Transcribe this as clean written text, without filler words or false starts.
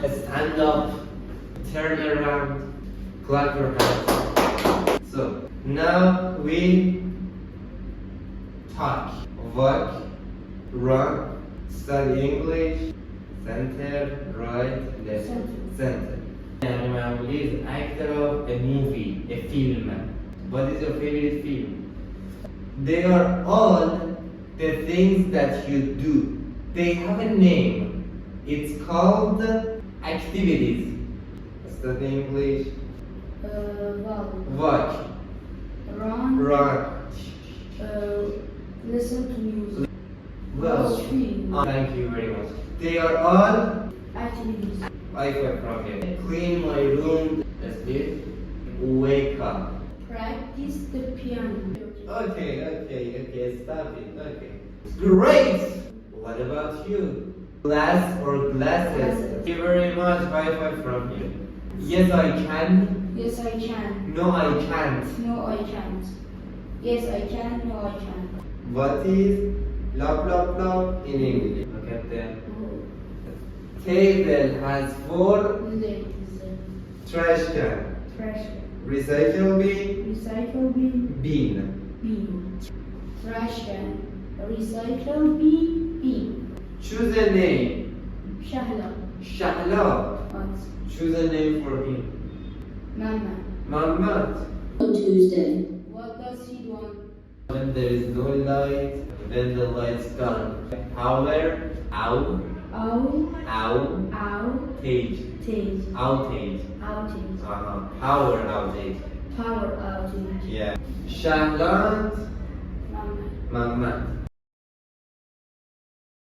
stand up, turn around, clap your hands. So now we talk, walk, run, study English, center, right, left, center. And معمولی is actor of a movie, a film. What is your favorite film? They are all the things that you do. They have a name. It's called activities. Study English. Walk. Run. Run. Listen to music. Well, thank you very much. They are all Activities. Wi-Fi problem. Clean my room. Sleep. Wake up. Practice the piano. Okay, stop it. Okay. Great! What about you? Glass or glasses? Glasses. Thank you very much, Wi-Fi from you. Yes, I can. Yes, I can. No, I can't. No, I can't. Yes, I can. No, I can't. What is blah blah blah in English? Look at them. Table has 4 Legs. trash can. Trash. Recycle bin. Recycle bin. Bin. Bin. Trash can. Recycle bin. Bin. Choose a name. Shahla. Shahla. What? Choose a name for him. Mama. Muhammad. On Tuesday. What does he want? When there is no light, when the light's gone. Power. Ow. Ow. Ow. Outage. Outage. Outage. Outage. Power outage. Power outage. Yeah. Shahlan. Mama. Muhammad.